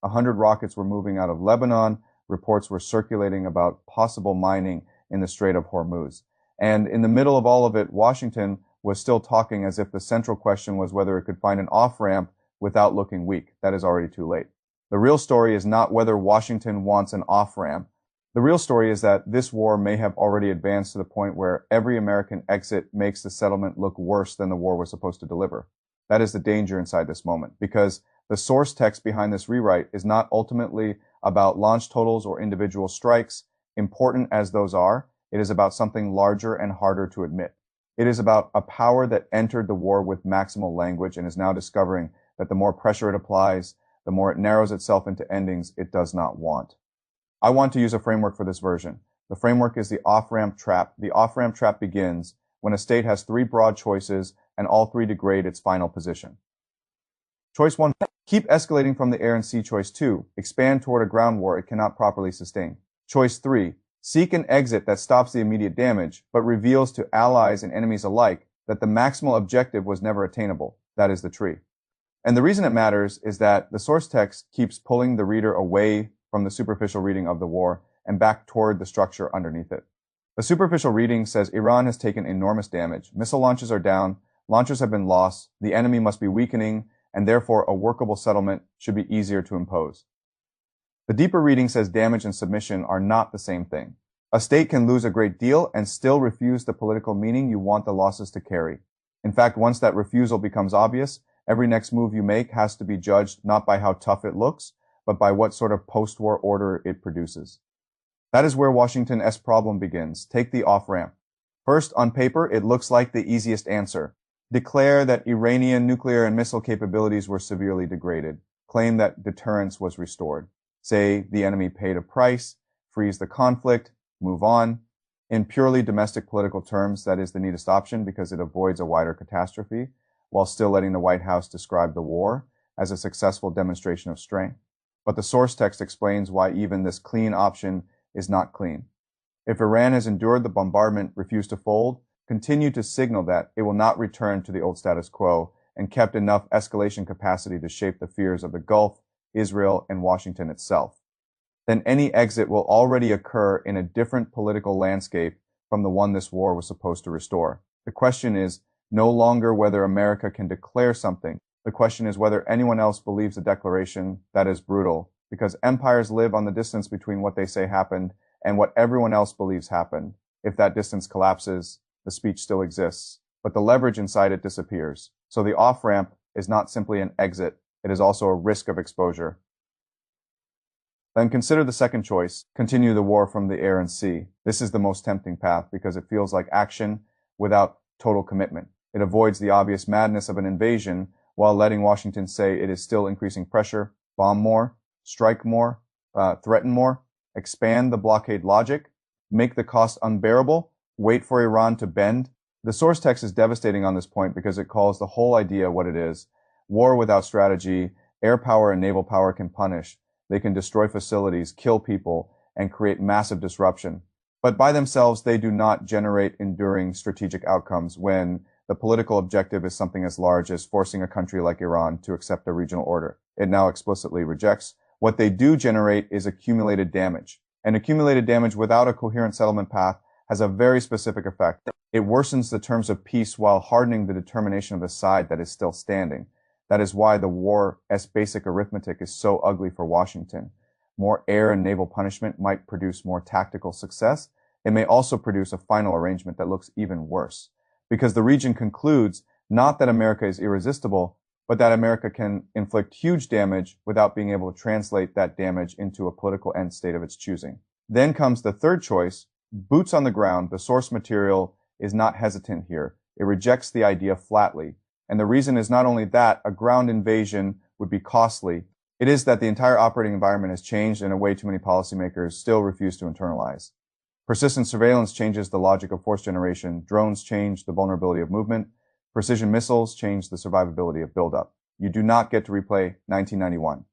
100 rockets were moving out of Lebanon. Reports were circulating about possible mining in the Strait of Hormuz. And in the middle of all of it, Washington was still talking as if the central question was whether it could find an off-ramp without looking weak. That is already too late. The real story is not whether Washington wants an off-ramp. The real story is that this war may have already advanced to the point where every American exit makes the settlement look worse than the war was supposed to deliver. That is the danger inside this moment, because the source text behind this rewrite is not ultimately about launch totals or individual strikes, important as those are. It is about something larger and harder to admit. It is about a power that entered the war with maximal language and is now discovering that the more pressure it applies, the more it narrows itself into endings it does not want. I want to use a framework for this version. The framework is the off-ramp trap. The off-ramp trap begins when a state has three broad choices and all three degrade its final position. Choice 1, keep escalating from the air and sea. Choice 2, expand toward a ground war it cannot properly sustain. Choice 3, seek an exit that stops the immediate damage, but reveals to allies and enemies alike that the maximal objective was never attainable. That is the tree. And the reason it matters is that the source text keeps pulling the reader away from the superficial reading of the war and back toward the structure underneath it. The superficial reading says Iran has taken enormous damage. Missile launches are down, launchers have been lost, the enemy must be weakening, and therefore a workable settlement should be easier to impose. The deeper reading says damage and submission are not the same thing. A state can lose a great deal and still refuse the political meaning you want the losses to carry. In fact, once that refusal becomes obvious, every next move you make has to be judged not by how tough it looks, but by what sort of post-war order it produces. That is where Washington's problem begins. Take the off-ramp. First, on paper, it looks like the easiest answer. Declare that Iranian nuclear and missile capabilities were severely degraded. Claim that deterrence was restored. Say the enemy paid a price, freeze the conflict, move on. In purely domestic political terms, that is the neatest option because it avoids a wider catastrophe, while still letting the White House describe the war as a successful demonstration of strength. But the source text explains why even this clean option is not clean. If Iran has endured the bombardment, refused to fold, continued to signal that it will not return to the old status quo, and kept enough escalation capacity to shape the fears of the Gulf, Israel, and Washington itself, then any exit will already occur in a different political landscape from the one this war was supposed to restore. The question is no longer whether America can declare something. The question is whether anyone else believes the declaration that is brutal, because empires live on the distance between what they say happened and what everyone else believes happened. If that distance collapses, the speech still exists, but the leverage inside it disappears. So the off-ramp is not simply an exit, it is also a risk of exposure. Then consider the second choice, continue the war from the air and sea. This is the most tempting path because it feels like action without total commitment. It avoids the obvious madness of an invasion while letting Washington say it is still increasing pressure, bomb more, strike more, threaten more, expand the blockade logic, make the cost unbearable, wait for Iran to bend. The source text is devastating on this point because it calls the whole idea what it is. War without strategy, air power and naval power can punish. They can destroy facilities, kill people, and create massive disruption. But by themselves, they do not generate enduring strategic outcomes when the political objective is something as large as forcing a country like Iran to accept a regional order. It now explicitly rejects. What they do generate is accumulated damage. And accumulated damage without a coherent settlement path has a very specific effect. It worsens the terms of peace while hardening the determination of the side that is still standing. That is why the war as basic arithmetic is so ugly for Washington. More air and naval punishment might produce more tactical success. It may also produce a final arrangement that looks even worse. Because the region concludes not that America is irresistible, but that America can inflict huge damage without being able to translate that damage into a political end state of its choosing. Then comes the third choice, boots on the ground. The source material is not hesitant here. It rejects the idea flatly. And the reason is not only that a ground invasion would be costly, it is that the entire operating environment has changed in a way too many policymakers still refuse to internalize. Persistent surveillance changes the logic of force generation. Drones change the vulnerability of movement. Precision missiles change the survivability of buildup. You do not get to replay 1991.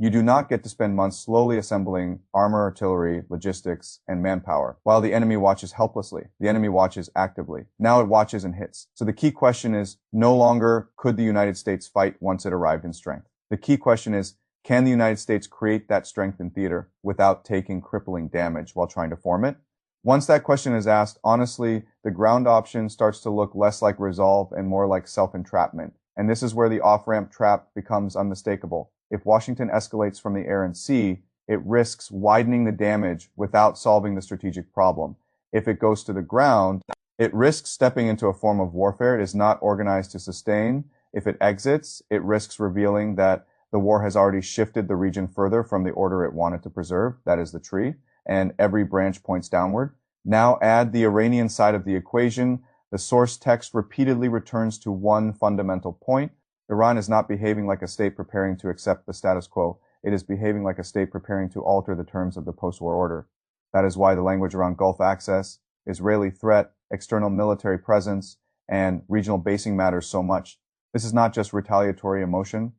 You do not get to spend months slowly assembling armor, artillery, logistics, and manpower, while the enemy watches helplessly. The enemy watches actively. Now it watches and hits. So the key question is no longer could the United States fight once it arrived in strength. The key question is, Can the United States create that strength in theater without taking crippling damage while trying to form it? Once that question is asked, honestly, the ground option starts to look less like resolve and more like self-entrapment. And this is where the off-ramp trap becomes unmistakable. If Washington escalates from the air and sea, it risks widening the damage without solving the strategic problem. If it goes to the ground, it risks stepping into a form of warfare it is not organized to sustain. If it exits, it risks revealing that the war has already shifted the region further from the order it wanted to preserve, that is the tree, and every branch points downward. Now add the Iranian side of the equation. The source text repeatedly returns to one fundamental point. Iran is not behaving like a state preparing to accept the status quo. It is behaving like a state preparing to alter the terms of the post-war order. That is why the language around Gulf access, Israeli threat, external military presence, and regional basing matters so much. This is not just retaliatory emotion.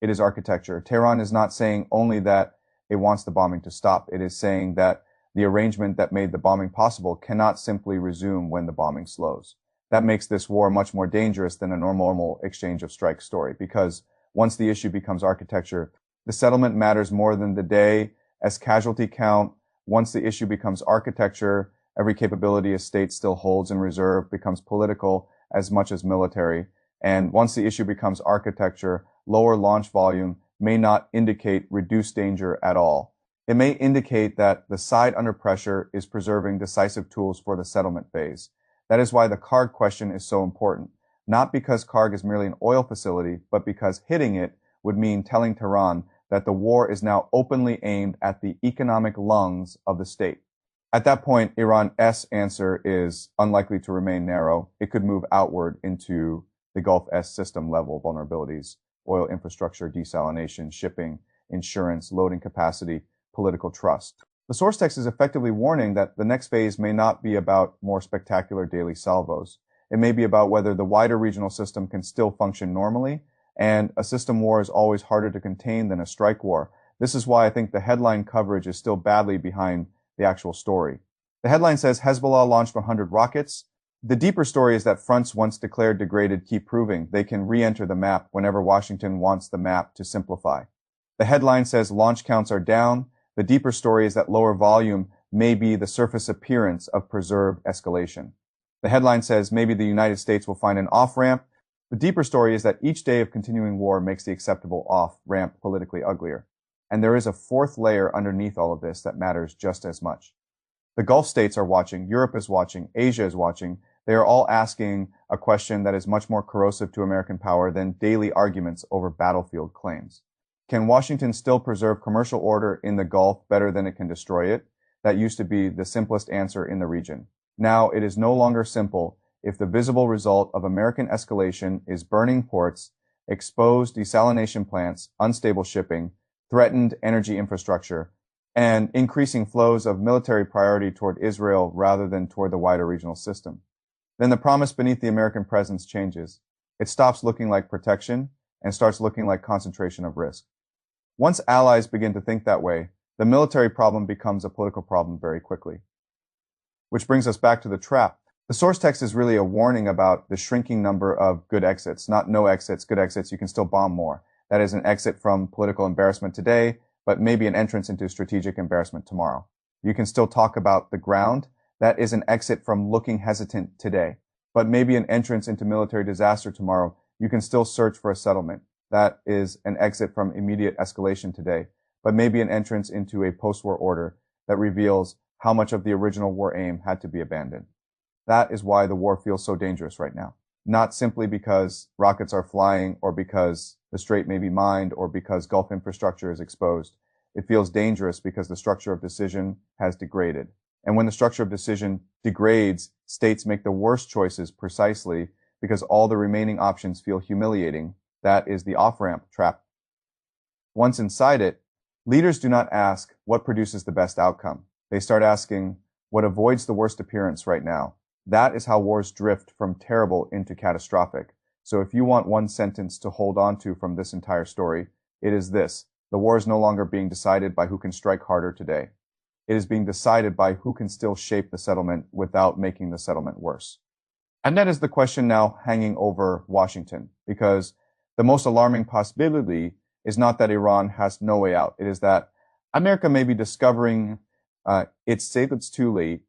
It is architecture. Tehran is not saying only that it wants the bombing to stop. It is saying that the arrangement that made the bombing possible cannot simply resume when the bombing slows. That makes this war much more dangerous than a normal exchange of strikes story, because once the issue becomes architecture, the settlement matters more than the day as casualty count. Once the issue becomes architecture, every capability a state still holds in reserve becomes political as much as military. And once the issue becomes architecture, lower launch volume may not indicate reduced danger at all. It may indicate that the side under pressure is preserving decisive tools for the settlement phase. That is why the Karg question is so important. Not because Karg is merely an oil facility, but because hitting it would mean telling Tehran that the war is now openly aimed at the economic lungs of the state. At that point, Iran's answer is unlikely to remain narrow. It could move outward into the Gulf S system level vulnerabilities, oil infrastructure, desalination, shipping, insurance, loading capacity, political trust. The source text is effectively warning that the next phase may not be about more spectacular daily salvos. It may be about whether the wider regional system can still function normally, and a system war is always harder to contain than a strike war. This is why I think the headline coverage is still badly behind the actual story. The headline says Hezbollah launched 100 rockets. The deeper story is that fronts once declared degraded keep proving they can re-enter the map whenever Washington wants the map to simplify. The headline says launch counts are down. The deeper story is that lower volume may be the surface appearance of preserved escalation. The headline says maybe the United States will find an off-ramp. The deeper story is that each day of continuing war makes the acceptable off-ramp politically uglier. And there is a fourth layer underneath all of this that matters just as much. The Gulf states are watching, Europe is watching, Asia is watching. They are all asking a question that is much more corrosive to American power than daily arguments over battlefield claims. Can Washington still preserve commercial order in the Gulf better than it can destroy it? That used to be the simplest answer in the region. Now it is no longer simple if the visible result of American escalation is burning ports, exposed desalination plants, unstable shipping, threatened energy infrastructure, and increasing flows of military priority toward Israel rather than toward the wider regional system. Then the promise beneath the American presence changes. It stops looking like protection and starts looking like concentration of risk. Once allies begin to think that way, the military problem becomes a political problem very quickly. Which brings us back to the trap. The source text is really a warning about the shrinking number of good exits, not no exits, good exits. You can still bomb more. That is an exit from political embarrassment today, but maybe an entrance into strategic embarrassment tomorrow. You can still talk about the ground. That is an exit from looking hesitant today, but maybe an entrance into military disaster tomorrow. You can still search for a settlement. That is an exit from immediate escalation today, but maybe an entrance into a post-war order that reveals how much of the original war aim had to be abandoned. That is why the war feels so dangerous right now. Not simply because rockets are flying or because the strait may be mined or because Gulf infrastructure is exposed. It feels dangerous because the structure of decision has degraded. And when the structure of decision degrades, states make the worst choices precisely because all the remaining options feel humiliating. That is the off-ramp trap. Once inside it, leaders do not ask what produces the best outcome. They start asking what avoids the worst appearance right now. That is how wars drift from terrible into catastrophic. So if you want one sentence to hold on to from this entire story, it is this. The war is no longer being decided by who can strike harder today. It is being decided by who can still shape the settlement without making the settlement worse. And that is the question now hanging over Washington, because the most alarming possibility is not that Iran has no way out. It is that America may be discovering it's safe, it's too late,